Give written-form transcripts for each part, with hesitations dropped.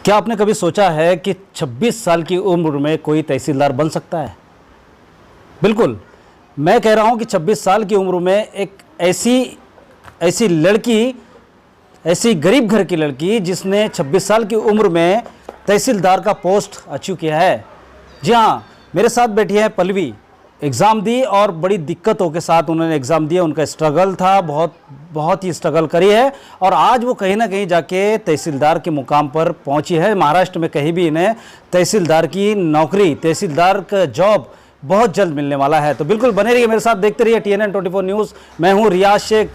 क्या आपने कभी सोचा है कि 26 साल की उम्र में कोई तहसीलदार बन सकता है? बिल्कुल, मैं कह रहा हूं कि 26 साल की उम्र में एक ऐसी ऐसी लड़की, ऐसी गरीब घर की लड़की जिसने 26 साल की उम्र में तहसीलदार का पोस्ट अचीव किया है। जी हाँ, मेरे साथ बैठी है पल्लवी। एग्ज़ाम दी और बड़ी दिक्कतों के साथ उन्होंने एग्ज़ाम दिया। उनका स्ट्रगल था, बहुत ही स्ट्रगल करी है और आज वो कहीं ना कहीं जाके तहसीलदार के मुकाम पर पहुंची है। महाराष्ट्र में कहीं भी इन्हें तहसीलदार की नौकरी, तहसीलदार का जॉब बहुत जल्द मिलने वाला है। तो बिल्कुल बने रहिए मेरे साथ, देखते रहिए TNN 24 न्यूज़। मैं हूँ रियाज शेख,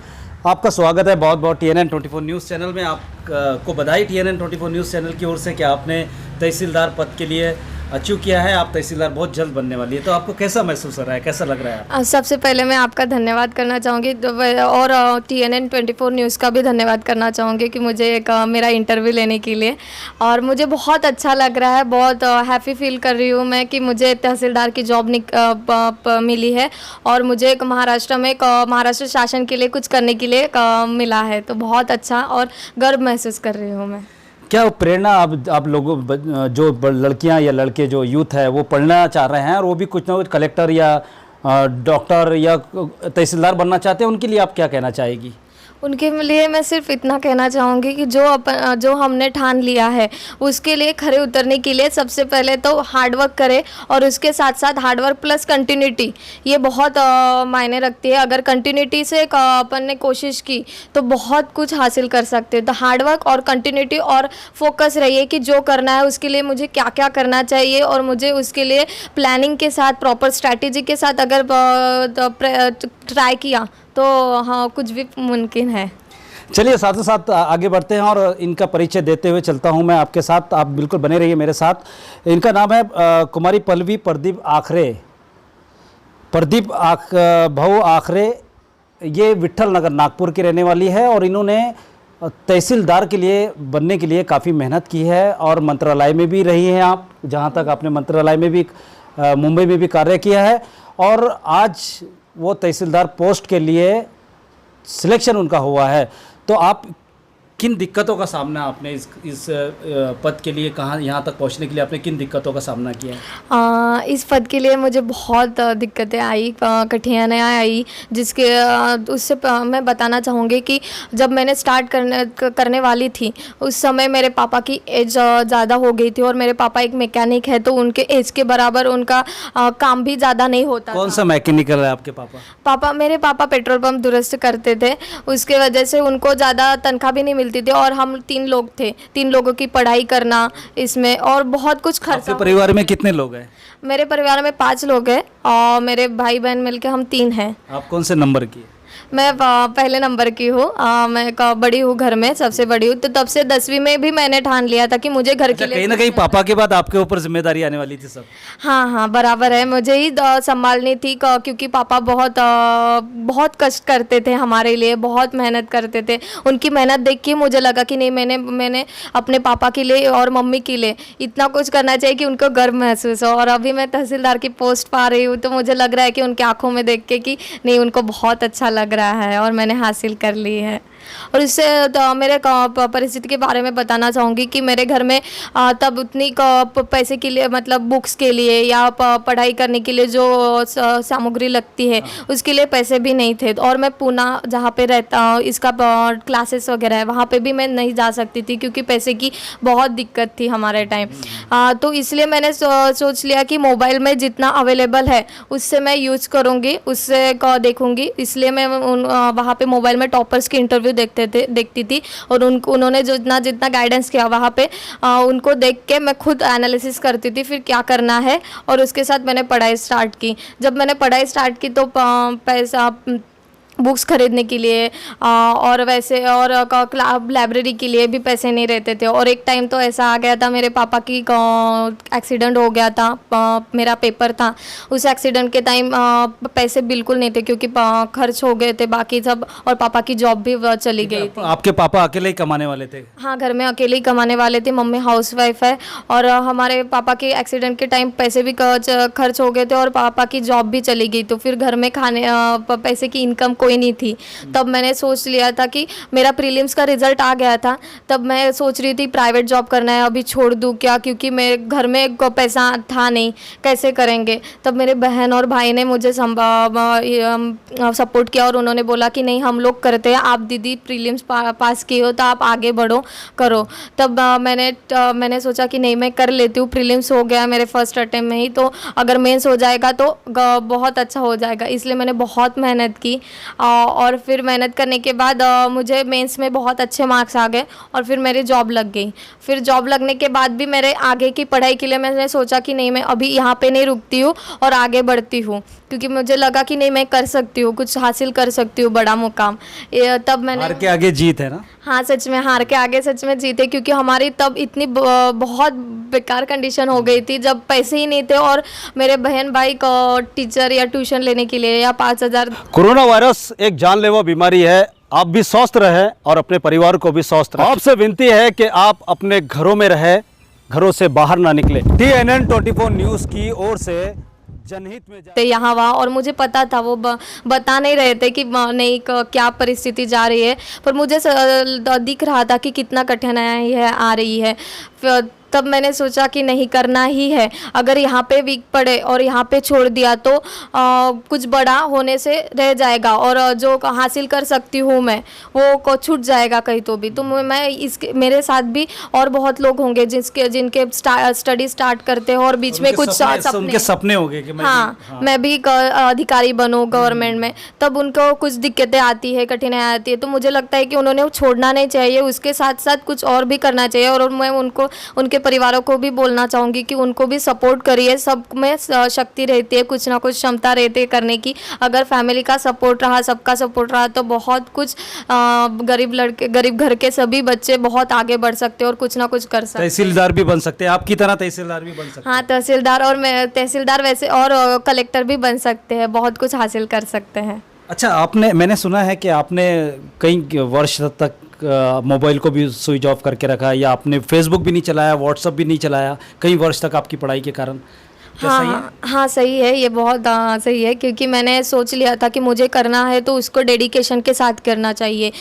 आपका स्वागत है बहुत बहुत TNN 24 न्यूज़ चैनल में। आपको बधाई TNN 24 न्यूज़ चैनल की ओर से कि आपने तहसीलदार पद के लिए अचीव किया है। आप तहसीलदार बहुत जल्द बनने वाली है, तो आपको कैसा महसूस हो रहा है, कैसा लग रहा है? सबसे पहले मैं आपका धन्यवाद करना चाहूँगी और TNN 24 न्यूज़ का भी धन्यवाद करना चाहूँगी कि मुझे एक मेरा इंटरव्यू लेने के लिए, और मुझे बहुत अच्छा लग रहा है। बहुत हैप्पी फील कर रही हूँ मैं कि मुझे तहसीलदार की जॉब मिली है और मुझे एक महाराष्ट्र शासन के लिए कुछ करने के लिए मिला है। तो बहुत अच्छा और गर्व महसूस कर रही हूँ मैं। क्या प्रेरणा आप लोगों, जो लड़कियां या लड़के, जो यूथ है वो पढ़ना चाह रहे हैं और वो भी कुछ ना कुछ कलेक्टर या डॉक्टर या तहसीलदार बनना चाहते हैं, उनके लिए आप क्या कहना चाहेगी? उनके लिए मैं सिर्फ इतना कहना चाहूँगी कि जो हमने ठान लिया है उसके लिए खरे उतरने के लिए सबसे पहले तो हार्डवर्क करें, और उसके साथ साथ हार्डवर्क प्लस कंटिन्यूटी, ये बहुत मायने रखती है। अगर कंटिन्यूटी से अपन ने कोशिश की तो बहुत कुछ हासिल कर सकते हैं। तो हार्डवर्क और कंटिन्यूटी और फोकस रहिए कि जो करना है उसके लिए मुझे क्या क्या करना चाहिए, और मुझे उसके लिए प्लानिंग के साथ, प्रॉपर स्ट्रैटेजी के साथ अगर ट्राई किया तो हाँ, कुछ भी मुमकिन है। चलिए साथ ही साथ आगे बढ़ते हैं और इनका परिचय देते हुए चलता हूं मैं आपके साथ। आप बिल्कुल बने रहिए मेरे साथ। इनका नाम है कुमारी पल्लवी प्रदीप आखरे। भाऊ आखरे, ये विट्ठल नगर नागपुर की रहने वाली है और इन्होंने तहसीलदार के लिए बनने के लिए काफ़ी मेहनत की है और मंत्रालय में भी रही हैं आप, जहाँ तक आपने मंत्रालय में भी मुंबई में भी कार्य किया है, और आज वो तहसीलदार पोस्ट के लिए सिलेक्शन उनका हुआ है। तो आप किन दिक्कतों का सामना आपने इस पद के लिए, कहाँ यहाँ तक पहुँचने के लिए आपने किन दिक्कतों का सामना किया है? इस पद के लिए मुझे बहुत दिक्कतें आई, कठिनाइयाँ आई, जिसके उससे मैं बताना चाहूँगी कि जब मैंने स्टार्ट करने वाली थी उस समय मेरे पापा की एज ज़्यादा हो गई थी, और मेरे पापा एक मैकेनिक है तो उनके एज के बराबर उनका काम भी ज़्यादा नहीं होता। कौन सा मैकेनिकल है आपके पापा? मेरे पापा पेट्रोल पंप दुरुस्त करते थे, उसके वजह से उनको ज़्यादा तनख्वाह भी नहीं मिलती थी, और हम 3 लोग थे, 3 लोगों की पढ़ाई करना इसमें और बहुत कुछ खर्चा। आपके परिवार में कितने लोग हैं? मेरे परिवार में 5 लोग हैं और मेरे भाई बहन मिलके हम 3 हैं। आप कौन से नंबर की? मैं पहले नंबर की हूँ। मैं बड़ी हूँ, घर में सबसे बड़ी हूँ। तो तब से 10वीं में भी मैंने ठान लिया था कि मुझे घर के लिए कहीं ना कहीं पापा के बाद आपके ऊपर जिम्मेदारी आने वाली थी सब? हाँ, बराबर है, मुझे ही संभालनी थी, क्योंकि पापा बहुत कष्ट करते थे हमारे लिए, बहुत मेहनत करते थे। उनकी मेहनत देख के मुझे लगा कि नहीं, मैंने अपने पापा के लिए और मम्मी के लिए इतना कुछ करना चाहिए कि उनको गर्व महसूस हो। और अभी मैं तहसीलदार की पोस्ट पा रही हूँ तो मुझे लग रहा है कि उनकी आंखों में देख के कि नहीं, उनको बहुत अच्छा लग रहा है और मैंने हासिल कर ली है। और इससे मेरे परिस्थिति के बारे में बताना चाहूँगी कि मेरे घर में तब उतनी पैसे के लिए, मतलब बुक्स के लिए या पढ़ाई करने के लिए जो सामग्री लगती है उसके लिए पैसे भी नहीं थे, और मैं पूना जहाँ पे रहता हूँ, इसका क्लासेस वगैरह है, वहाँ पे भी मैं नहीं जा सकती थी क्योंकि पैसे की बहुत दिक्कत थी हमारे टाइम। तो इसलिए मैंने सोच लिया कि मोबाइल में जितना अवेलेबल है उससे मैं यूज़ करूँगी, उससे देखूँगी। इसलिए मैं वहाँ पे मोबाइल में टॉपर्स के इंटरव्यू देखती थी, और उन्होंने जितना गाइडेंस किया वहाँ पे उनको देख के मैं खुद एनालिसिस करती थी फिर क्या करना है, और उसके साथ मैंने पढ़ाई स्टार्ट की। जब मैंने पढ़ाई स्टार्ट की तो पैसा बुक्स खरीदने के लिए और वैसे और लाइब्रेरी के लिए भी पैसे नहीं रहते थे। और एक टाइम तो ऐसा आ गया था, मेरे पापा की एक्सीडेंट हो गया था, मेरा पेपर था, उस एक्सीडेंट के टाइम पैसे बिल्कुल नहीं थे क्योंकि खर्च हो गए थे बाकी सब, और पापा की जॉब भी चली गई थी। आपके पापा अकेले ही कमाने वाले थे? हाँ, घर में अकेले ही कमाने वाले थे, मम्मी हाउसवाइफ है, और हमारे पापा के एक्सीडेंट के टाइम पैसे भी खर्च हो गए थे और पापा की जॉब भी चली गई, तो फिर घर में खाने पैसे की इनकम कोई नहीं थी। तब मैंने सोच लिया था कि मेरा प्रीलिम्स का रिजल्ट आ गया था, तब मैं सोच रही थी प्राइवेट जॉब करना है, अभी छोड़ दूँ क्या, क्योंकि मेरे घर में पैसा था नहीं, कैसे करेंगे। तब मेरे बहन और भाई ने मुझे सपोर्ट किया और उन्होंने बोला कि नहीं हम लोग करते हैं, आप दीदी प्रीलिम्स पास किए हो तो आप आगे बढ़ो, करो। तब मैंने सोचा कि नहीं मैं कर लेती हूँ, प्रीलिम्स हो गया मेरे फर्स्ट अटेम्प्ट में ही, तो अगर मेंस हो जाएगा तो बहुत अच्छा हो जाएगा। इसलिए मैंने बहुत मेहनत की और फिर मेहनत करने के बाद मुझे मेंस में बहुत अच्छे मार्क्स आ गए और फिर मेरी जॉब लग गई। फिर जॉब लगने के बाद भी मेरे आगे की पढ़ाई के लिए मैंने सोचा कि नहीं मैं अभी यहाँ पे नहीं रुकती हूँ और आगे बढ़ती हूँ, क्योंकि मुझे लगा कि नहीं मैं कर सकती हूँ, कुछ हासिल कर सकती हूँ, बड़ा मुकाम। तब मैंने हार के आगे जीत है ना। हाँ सच में हार के आगे सच में जीते, क्योंकि हमारी तब इतनी बहुत बेकार कंडीशन हो गई थी जब पैसे ही नहीं थे और मेरे बहन भाई को टीचर या ट्यूशन लेने के लिए या 5,000। कोरोना वायरस एक जानलेवा बीमारी है, आप भी स्वस्थ रहें और अपने परिवार को भी स्वस्थ रखें। आपसे विनती है कि आप अपने घरों में रहें, घरों से बाहर ना निकले। TNN 24 न्यूज़ की ओर से जनहित में यहाँ वहाँ, और मुझे पता था वो बता नहीं रहे थे कि नहीं क्या परिस्थिति जा रही है, पर मुझे दिख रहा था कि कितना कठिनाई है आ रही है। तब मैंने सोचा कि नहीं करना ही है, अगर यहाँ पे वीक पड़े और यहाँ पे छोड़ दिया तो कुछ बड़ा होने से रह जाएगा और जो हासिल कर सकती हूँ मैं वो को छूट जाएगा कहीं तो भी। तो मैं इसके मेरे साथ भी और बहुत लोग होंगे जिनके स्टडी स्टार्ट करते हैं और बीच में कुछ उनके सपने हो गए कि मैं भी अधिकारी बनूँ गवर्नमेंट में, तब उनको कुछ दिक्कतें आती है, कठिनाई आती है। तो मुझे लगता है कि उन्होंने छोड़ना नहीं चाहिए, उसके साथ साथ कुछ और भी करना चाहिए। और मैं उनके परिवारों को भी बोलना चाहूँगी कि उनको भी सपोर्ट करिए, सब में शक्ति रहती है, कुछ ना कुछ क्षमता रहती है करने की। अगर फैमिली का सपोर्ट रहा, सबका सपोर्ट रहा तो बहुत कुछ गरीब घर के सभी बच्चे बहुत आगे बढ़ सकते हैं और कुछ ना कुछ कर सकते हैं। तहसीलदार भी बन सकते हैं, आपकी तरह तहसीलदार भी बन सकते हैं। हाँ तहसीलदार, और मैं तहसीलदार वैसे और कलेक्टर भी बन सकते हैं, बहुत कुछ हासिल कर सकते हैं। अच्छा, मैंने सुना है कि आपने कई वर्ष तक मोबाइल को भी स्विच ऑफ करके रखा, या आपने फेसबुक भी नहीं चलाया, व्हाट्सएप भी नहीं चलाया कई वर्ष तक आपकी पढ़ाई के कारण। हाँ सही है, ये बहुत सही है, क्योंकि मैंने सोच लिया था कि मुझे करना है तो उसको डेडिकेशन के साथ करना चाहिए।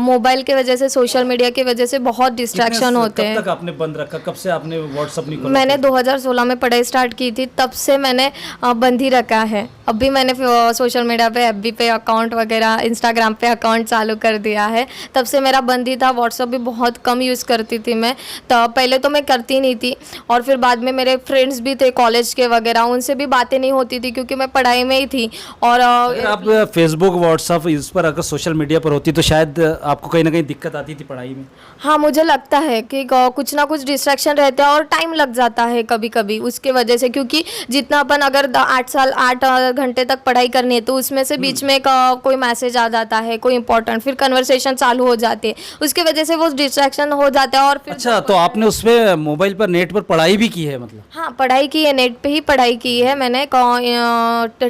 मोबाइल के वजह से, सोशल मीडिया की वजह से बहुत डिस्ट्रैक्शन होते हैं। कब तक आपने बंद रखा, कब से आपने व्हाट्सएप नहीं खोला? मैंने 2016 में पढ़ाई स्टार्ट की थी, तब से मैंने बंद ही रखा है। अभी मैंने सोशल मीडिया पे FB पे अकाउंट वगैरह, इंस्टाग्राम पे अकाउंट चालू कर दिया है, तब से मेरा बंद ही था। व्हाट्सएप भी बहुत कम यूज़ करती थी मैं, तो पहले तो मैं करती नहीं थी, और फिर बाद में मेरे फ्रेंड्स भी थे कॉलेज के वगैरह, उनसे भी बातें नहीं होती थी क्योंकि मैं पढ़ाई में ही थी। और अगर आप फेसबुक, व्हाट्सएप इस पर अगर सोशल मीडिया पर होती तो शायद आपको कहीं ना कहीं दिक्कत आती थी पढ़ाई में। हाँ मुझे लगता है कि कुछ ना कुछ डिस्ट्रैक्शन रहता है और टाइम लग जाता है कभी कभी उसके वजह से, क्योंकि जितना अपन अगर 8 घंटे तक पढ़ाई करनी है तो उसमें से बीच में कोई मैसेज आ जाता है, कोई इंपॉर्टेंट, फिर कन्वर्सेशन चालू हो जाती है, उसके वजह से वो डिस्ट्रैक्शन हो जाता है। और फिर अच्छा, तो आपने उस पर मोबाइल पर, नेट पर पढ़ाई भी की है मतलब? हाँ पढ़ाई की है, नेट पे ही पढ़ाई की है मैंने।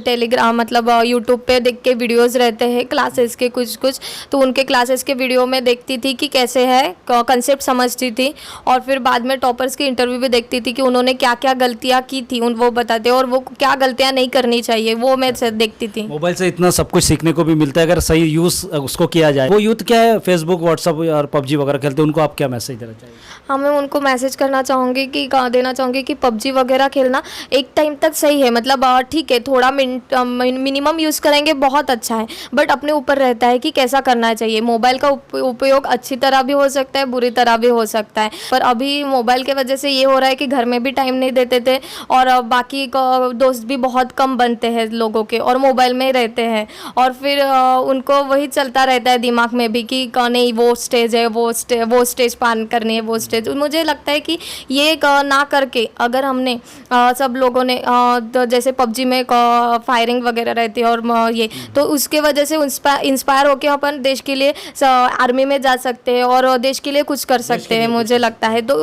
टेलीग्राम मतलब यूट्यूब पे देख के वीडियोस रहते हैं क्लासेस के कुछ, तो उनके क्लासेस के वीडियो में देखती थी कि कैसे है, कंसेप्ट समझती थी, और फिर बाद में टॉपर्स की इंटरव्यू भी देखती थी कि उन्होंने क्या क्या गलतियाँ की थी, वो बताते, और वो क्या गलतियाँ नहीं करनी चाहिए वो मैं देखती थी। मोबाइल से इतना सब कुछ सीखने को भी मिलता है अगर सही यूज़ उसको किया जाए। वो यूथ क्या है, फेसबुक, व्हाट्सएप और PUBG वगैरह खेलते हैं, उनको आप क्या मैसेज देना चाहिए? हाँ मैं उनको मैसेज करना चाहूँगी कि देना चाहूँगी कि PUBG वगैरह खेलना एक टाइम तक सही है, मतलब ठीक है, थोड़ा मिनिमम यूज़ करेंगे बहुत अच्छा है, बट अपने ऊपर रहता है कि कैसा करना चाहिए। मोबाइल का उपयोग अच्छी तरह भी हो सकता है, बुरी तरह भी हो सकता है, पर अभी मोबाइल के वजह से ये हो रहा है कि घर में भी टाइम नहीं देते थे और बाकी दोस्त भी बहुत कम बनते हैं लोगों के, और मोबाइल में ही रहते हैं, और फिर उनको वही चलता रहता है दिमाग में भी कि नहीं वो स्टेज है, वो स्टेज पार करनी है, वो स्टेज। मुझे लगता है कि ये ना करके अगर हमने सब लोगों ने जैसे PUBG में फायरिंग वगैरह रहती है और ये, तो उसके वजह से इंस्पायर होकर अपन देश के लिए आर्मी में जा सकते हैं और देश के लिए कुछ कर सकते हैं मुझे लगता है। तो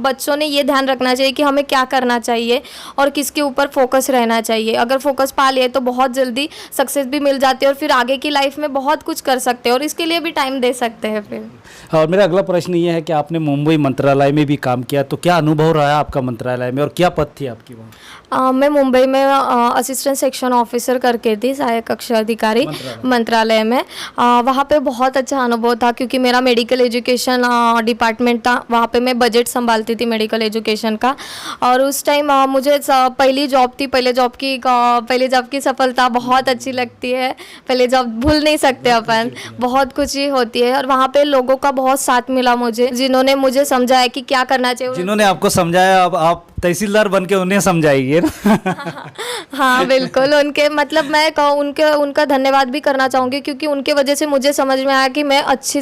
बच्चों ने ये ध्यान रखना चाहिए कि हमें क्या करना चाहिए और किसके ऊपर फोकस रहना चाहिए। अगर फोकस पा लिए तो बहुत जल्दी सक्सेस भी मिल जाती है और फिर आगे की लाइफ में बहुत कुछ कर सकते हैं और इसके लिए भी टाइम दे सकते हैं फिर। और मेरा अगला प्रश्न ये है कि आपने मुंबई मंत्रालय में भी काम किया, तो क्या अनुभव रहा है आपका मंत्रालय में और क्या पद थी आपकी वहाँ? मैं मुंबई में असिस्टेंट सेक्शन ऑफिसर करके थी, सहायक कक्ष अधिकारी मंत्रालय में। वहाँ पे बहुत अच्छा अनुभव था क्योंकि मेरा मेडिकल एजुकेशन डिपार्टमेंट था। वहाँ पे मैं बजट संभालती थी मेडिकल एजुकेशन का। और उस टाइम मुझे पहली जॉब थी, पहले जॉब की सफलता बहुत अच्छी लगती है। पहले जॉब भूल नहीं सकते अपन, बहुत खुशी होती है। और वहाँ पे लोगों का बहुत साथ मिला मुझे, जिन्होंने मुझे समझाया कि क्या करना चाहिए। जिन्होंने आपको समझाया, अब आप तहसीलदार बन के उन्हें समझाइए ना। हाँ बिल्कुल, उनके मतलब मैं उनका धन्यवाद भी करना चाहूँगी क्योंकि उनके वजह से मुझे समझ में आया कि मैं अच्छे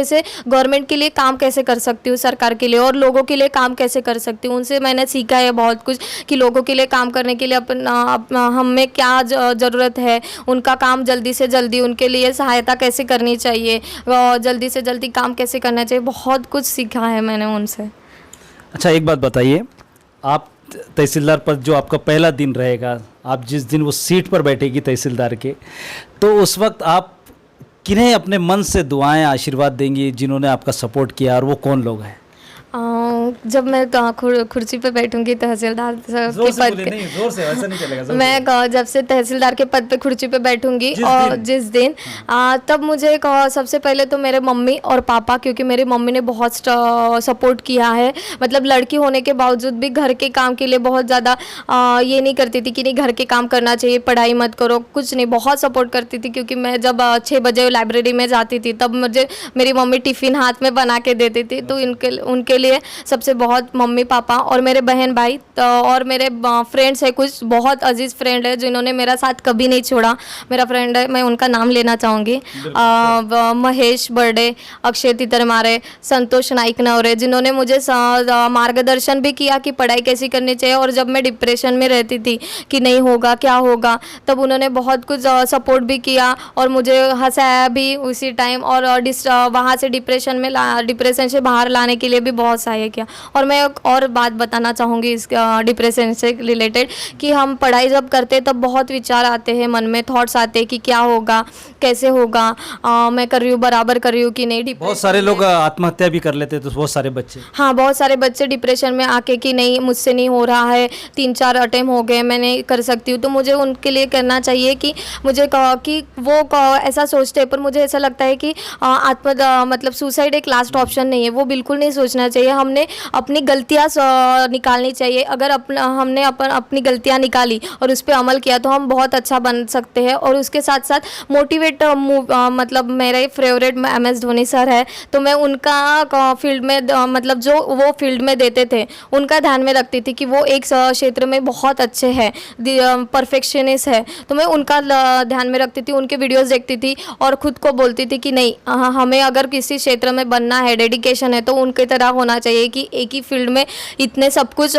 से गवर्नमेंट के लिए काम कैसे कर सकती हूँ, सरकार के लिए, और लोगों के लिए काम कैसे कर सकती हूँ। उनसे मैंने सीखा है बहुत कुछ कि लोगों के लिए काम करने के लिए हमें क्या ज़रूरत है, उनका काम जल्दी से जल्दी, उनके लिए सहायता कैसे करनी चाहिए, जल्दी से जल्दी काम कैसे करना चाहिए। बहुत कुछ सीखा है मैंने उनसे। अच्छा, एक बात बताइए, आप तहसीलदार पर जो आपका पहला दिन रहेगा, आप जिस दिन वो सीट पर बैठेगी तहसीलदार के, तो उस वक्त आप किन्हें अपने मन से दुआएं आशीर्वाद देंगी जिन्होंने आपका सपोर्ट किया, और वो कौन लोग हैं? जब मैं कुर्सी पे बैठूंगी तहसीलदार के पद पे, जोर से वैसा नहीं चलेगा, मैं जब से तहसीलदार के पद पे कुर्सी पे बैठूंगी और जिस दिन तब मुझे सबसे पहले तो मेरे मम्मी और पापा, क्योंकि मेरी मम्मी ने बहुत सपोर्ट किया है। मतलब लड़की होने के बावजूद भी घर के काम के लिए बहुत ज़्यादा ये नहीं करती थी कि नहीं घर के काम करना चाहिए, पढ़ाई मत करो, कुछ नहीं, बहुत सपोर्ट करती थी। क्योंकि मैं जब 6 बजे लाइब्रेरी में जाती थी तब मुझे मेरी मम्मी टिफ़िन हाथ में बना के देती थी। तो उनके लिए सबसे बहुत मम्मी पापा और मेरे बहन भाई और मेरे फ्रेंड्स है, कुछ बहुत अजीज फ्रेंड है जिन्होंने मेरा साथ कभी नहीं छोड़ा। मेरा फ्रेंड है, मैं उनका नाम लेना चाहूँगी, महेश बर्डे, अक्षय तितरमारे, संतोष नाइक नवरे, जिन्होंने मुझे मार्गदर्शन भी किया कि पढ़ाई कैसी करनी चाहिए। और जब मैं डिप्रेशन में रहती थी कि नहीं होगा क्या होगा, तब उन्होंने बहुत कुछ सपोर्ट भी किया और मुझे हंसाया भी उसी टाइम, और वहाँ से डिप्रेशन से बाहर लाने के लिए भी बहुत सहायक किया। और मैं एक और बात बताना चाहूँगी इस डिप्रेशन से रिलेटेड कि हम पढ़ाई जब करते तब बहुत विचार आते हैं मन में, थॉट्स आते हैं कि क्या होगा, कैसे होगा, मैं कर रही हूँ, बराबर कर रही हूँ कि नहीं। बहुत सारे लोग आत्महत्या भी कर लेते, तो बहुत सारे बच्चे, हाँ बहुत सारे बच्चे डिप्रेशन में आके कि नहीं मुझसे नहीं हो रहा है, 3-4 अटेम्प्ट हो गए, मैं नहीं कर सकती हूँ। तो मुझे उनके लिए करना चाहिए कि मुझे कि वो ऐसा सोचते हैं, पर मुझे ऐसा लगता है कि मतलब सुसाइड एक लास्ट ऑप्शन नहीं है, वो बिल्कुल नहीं सोचना चाहिए। हमने अपनी गलतियाँ निकालनी चाहिए। अगर हमने अपनी गलतियाँ निकाली और उस पर अमल किया तो हम बहुत अच्छा बन सकते हैं। और उसके साथ साथ मोटिवेट मतलब मेरे फेवरेट MS धोनी सर है, तो मैं उनका फील्ड में मतलब जो वो फील्ड में देते थे उनका ध्यान में रखती थी कि वो एक क्षेत्र में बहुत अच्छे हैं, परफेक्शनिस्ट है, तो मैं उनका ध्यान में रखती थी, उनके वीडियोस देखती थी और खुद को बोलती थी कि नहीं हमें अगर किसी क्षेत्र में बनना है, डेडिकेशन है, तो उनकी तरह होना चाहिए कि एक ही फील्ड में इतने सब कुछ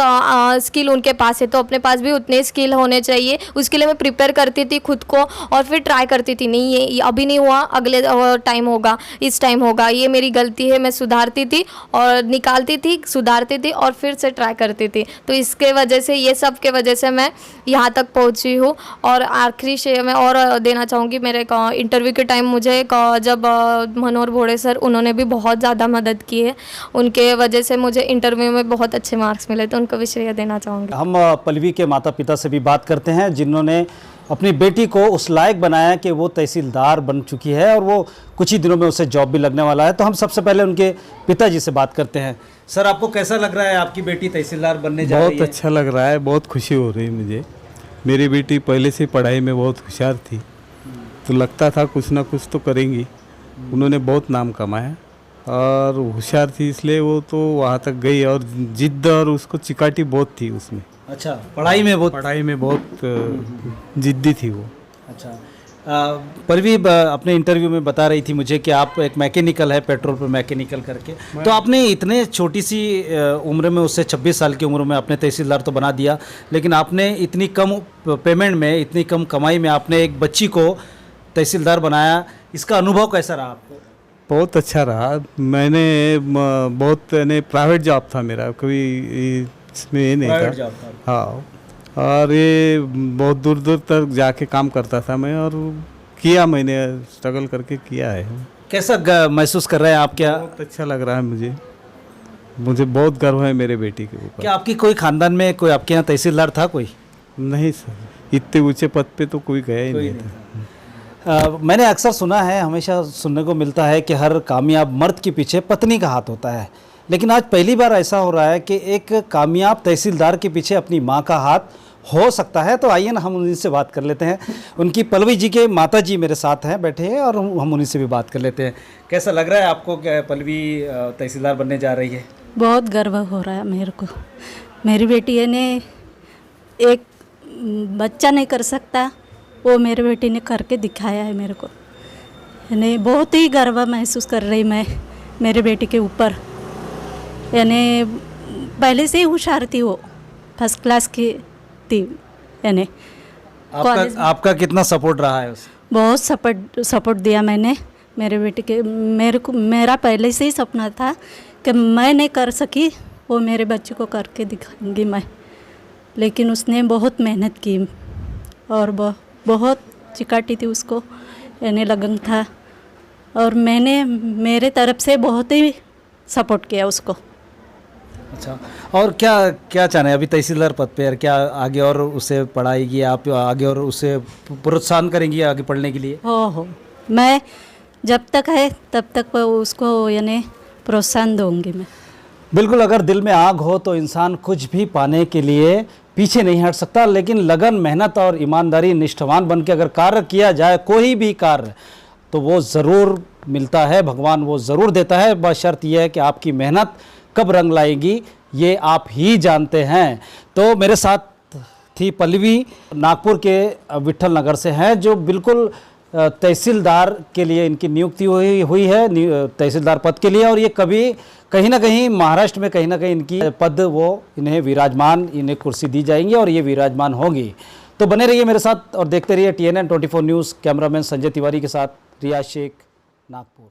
स्किल उनके पास है तो अपने पास भी उतने स्किल होने चाहिए। उसके लिए मैं प्रिपेयर करती थी खुद को और फिर ट्राई करती थी, नहीं ये अभी नहीं हुआ, अगले टाइम होगा, इस टाइम होगा, ये मेरी गलती है, मैं सुधारती थी और निकालती थी, सुधारती थी और फिर से ट्राई करती थी। तो इसके वजह से, ये सब के वजह से मैं यहाँ तक पहुँची हूँ। और आखिरी से मैं और देना चाहूँगी, मेरे इंटरव्यू के टाइम मुझे जब मनोहर भोड़े सर, उन्होंने भी बहुत ज़्यादा मदद की है, उनके वजह से मुझे इंटरव्यू में बहुत अच्छे मार्क्स मिले, तो उनको भी श्रेय देना चाहूँगी। हम पल्लवी के माता पिता से भी बात करते हैं जिन्होंने अपनी बेटी को उस लायक बनाया कि वो तहसीलदार बन चुकी है और वो कुछ ही दिनों में उसे जॉब भी लगने वाला है। तो हम सबसे पहले उनके पिताजी से बात करते हैं। सर, आपको कैसा लग रहा है, आपकी बेटी तहसीलदार बनने जा रही है? बहुत अच्छा लग रहा है, बहुत खुशी हो रही है मुझे। मेरी बेटी पहले से पढ़ाई में बहुत होशियार थी, तो लगता था कुछ ना कुछ तो करेंगी। उन्होंने बहुत नाम कमाया और होशियार थी, इसलिए वो तो वहाँ तक गई। और जिद्द और उसको चिकाटी बहुत थी उसमें। अच्छा, पढ़ाई में बहुत जिद्दी थी वो। अच्छा, पल्लवी अपने इंटरव्यू में बता रही थी मुझे कि आप एक मैकेनिकल है, पेट्रोल पर मैकेनिकल करके, तो आपने इतने छोटी सी उम्र में, उससे 26 साल की उम्र में आपने तहसीलदार तो बना दिया, लेकिन आपने इतनी कम पेमेंट में, इतनी कम कमाई में आपने एक बच्ची को तहसीलदार बनाया। इसका अनुभव कैसा रहा आपको? बहुत अच्छा रहा। मैंने बहुत प्राइवेट जॉब था मेरा, कभी इसमें ये नहीं था। हाँ, और ये बहुत दूर दूर तक जाके काम करता था मैं, और किया, मैंने स्ट्रगल करके किया है। कैसा महसूस कर रहे हैं आप? क्या बहुत अच्छा लग रहा है मुझे। मुझे बहुत गर्व है मेरे बेटी के ऊपर। क्या आपकी कोई खानदान में कोई आपके यहाँ तहसीलदार था कोई? नहीं सर, इतने ऊंचे पद पे तो कोई गया ही नहीं था। मैंने अक्सर सुना है, हमेशा सुनने को मिलता है कि हर कामयाब मर्द के पीछे पत्नी का हाथ होता है, लेकिन आज पहली बार ऐसा हो रहा है कि एक कामयाब तहसीलदार के पीछे अपनी माँ का हाथ हो सकता है। तो आइए ना हम उनसे बात कर लेते हैं। उनकी पल्लवी जी के माता जी मेरे साथ हैं, बैठे हैं, और हम उन्हीं से भी बात कर लेते हैं। कैसा लग रहा है आपको कि पल्लवी तहसीलदार बनने जा रही है? बहुत गर्व हो रहा है मेरे को। मेरी बेटी ने एक बच्चा नहीं कर सकता, वो मेरी बेटी ने करके दिखाया है मेरे को। यानी बहुत ही गर्व महसूस कर रही मैं मेरे बेटी के ऊपर। यानी पहले से ही होशियार थी, वो फर्स्ट क्लास की थी। यानी आपका कितना सपोर्ट रहा है उसे? बहुत सपोर्ट दिया मैंने मेरे बेटी के। मेरा पहले से ही सपना था कि मैं नहीं कर सकी, वो मेरे बच्चे को करके दिखाऊंगी मैं। लेकिन उसने बहुत मेहनत की और बहुत चिकाटी थी उसको, यानी लगन था, और मैंने मेरे तरफ से बहुत ही सपोर्ट किया उसको। अच्छा, और क्या क्या चाहना है अभी तहसीलदार पद पे? क्या आगे और उसे पढ़ाएगी आप, आगे और उसे प्रोत्साहन करेंगी आगे पढ़ने के लिए? हो मैं जब तक है तब तक उसको यानी प्रोत्साहन दूंगी मैं। बिल्कुल, अगर दिल में आग हो तो इंसान कुछ भी पाने के लिए पीछे नहीं हट सकता, लेकिन लगन, मेहनत और ईमानदारी, निष्ठावान बन के अगर कार्य किया जाए, कोई भी कार्य, तो वो ज़रूर मिलता है, भगवान वो ज़रूर देता है। बशर्त यह है कि आपकी मेहनत कब रंग लाएगी ये आप ही जानते हैं। तो मेरे साथ थी पल्लवी, नागपुर के विट्ठल नगर से हैं, जो बिल्कुल तहसीलदार के लिए इनकी नियुक्ति हुई है, तहसीलदार पद के लिए, और ये कभी कहीं ना कहीं महाराष्ट्र में कहीं ना कहीं इनकी पद वो इन्हें विराजमान, इन्हें कुर्सी दी जाएंगी और ये विराजमान होंगी। तो बने रहिए मेरे साथ और देखते रहिए TNN 24 news. Cameraman Sanjay Tiwari के साथ रियाज शेख, नागपुर।